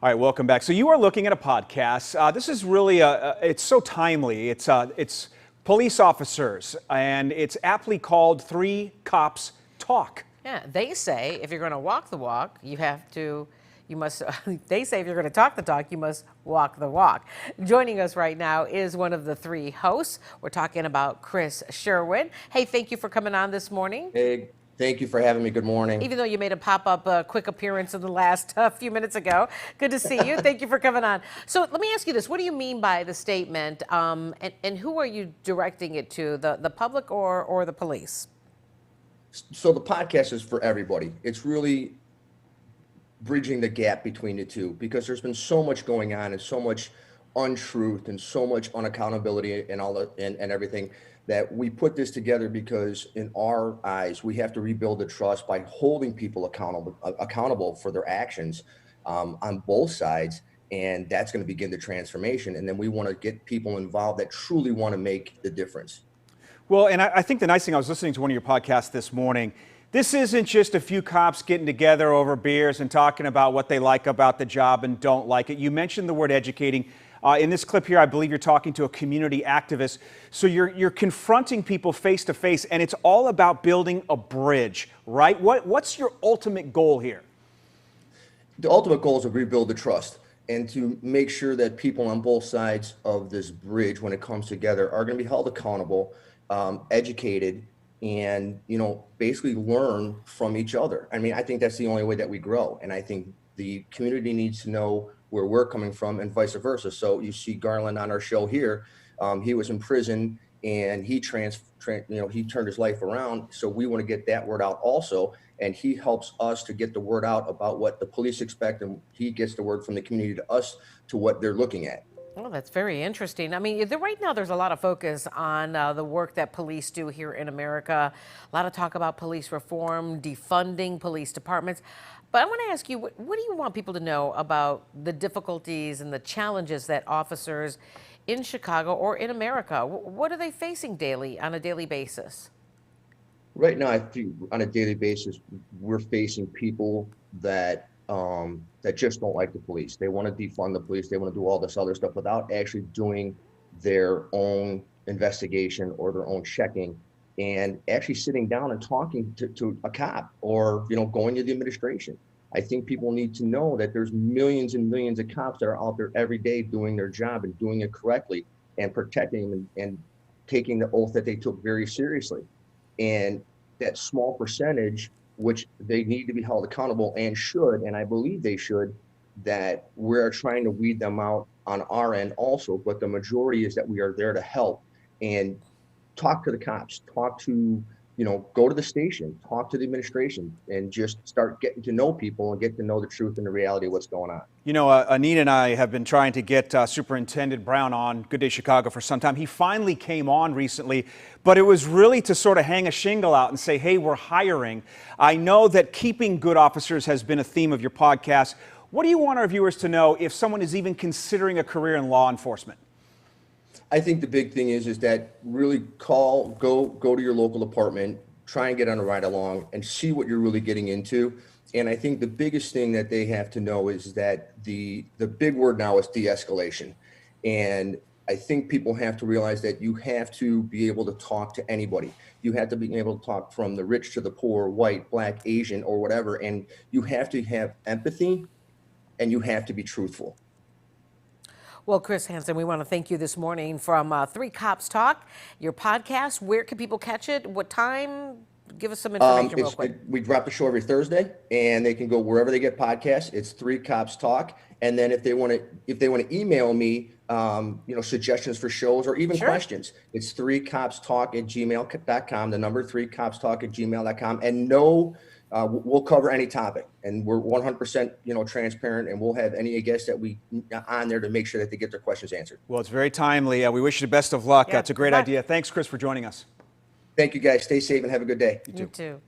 All right, welcome back. So you are looking at a podcast. This is really it's so timely. It's police officers, and it's aptly called Three Cops Talk. Yeah, they say if you're going to walk the walk, you must, they say if you're going to talk the talk, you must walk the walk. Joining us right now is one of the three hosts. We're talking about Chris Sherwin. Hey, thank you for coming on this morning. Hey, thank you for having me. Good morning. Even though you made a pop-up quick appearance in the last few minutes ago. Good to see you. Thank you for coming on. So let me ask you this. What do you mean by the statement, and who are you directing it to, the public or the police? So the podcast is for everybody. It's really bridging the gap between the two because there's been so much going on and so much untruth and so much unaccountability and and everything that we put this together because in our eyes we have to rebuild the trust by holding people accountable for their actions on both sides, and that's going to begin the transformation. And then we want to get people involved that truly want to make the difference. Well, and I think the nice thing, I was listening to one of your podcasts this morning. This isn't just a few cops getting together over beers and talking about what they like about the job and don't like it. You mentioned the word educating. In this clip here, I believe you're talking to a community activist. So you're confronting people face to face, and it's all about building a bridge, right? What's your ultimate goal here? The ultimate goal is to rebuild the trust and to make sure that people on both sides of this bridge, when it comes together, are going to be held accountable, educated, and basically learn from each other. I mean, I think that's the only way that we grow, and I think the community needs to know where we're coming from and vice versa. So you see Garland on our show here. He was in prison and he he turned his life around. So we want to get that word out also, and he helps us to get the word out about what the police expect, and he gets the word from the community to us to what they're looking at. Oh, that's very interesting. I mean, right now there's a lot of focus on the work that police do here in America. A lot of talk about police reform, defunding police departments. But I want to ask you, what do you want people to know about the difficulties and the challenges that officers in Chicago or in America, what are they facing daily, on a daily basis? Right now, I think on a daily basis, we're facing people that just don't like the police. They want to defund the police. They want to do all this other stuff without actually doing their own investigation or their own checking and actually sitting down and talking to a cop or, going to the administration. I think people need to know that there's millions and millions of cops that are out there every day doing their job and doing it correctly and protecting them and taking the oath that they took very seriously. And that small percentage, which they need to be held accountable and should, and I believe they should, that we're trying to weed them out on our end also, but the majority is that we are there to help and talk to the cops, go to the station, talk to the administration, and just start getting to know people and get to know the truth and the reality of what's going on. Anita and I have been trying to get Superintendent Brown on Good Day Chicago for some time. He finally came on recently, but it was really to sort of hang a shingle out and say, hey, we're hiring. I know that keeping good officers has been a theme of your podcast. What do you want our viewers to know if someone is even considering a career in law enforcement? I think the big thing is that really go to your local department, try and get on a ride along and see what you're really getting into. And I think the biggest thing that they have to know is that the big word now is de-escalation. And I think people have to realize that you have to be able to talk to anybody. You have to be able to talk from the rich to the poor, white, black, Asian, or whatever. And you have to have empathy and you have to be truthful. Well, Chris Hansen, we want to thank you this morning from Three Cops Talk, your podcast. Where can people catch it? What time? Give us some information real quick. We drop the show every Thursday, and they can go wherever they get podcasts. It's Three Cops Talk, and then if they want to email me, suggestions for shows or even questions, it's 3copstalk@gmail.com. The number 3copstalk@gmail.com, and we'll cover any topic, and we're 100% transparent, and we'll have any guests that we on there to make sure that they get their questions answered. Well, it's very timely. We wish you the best of luck. It's a great idea. Thanks, Chris, for joining us. Thank you, guys. Stay safe and have a good day. You too.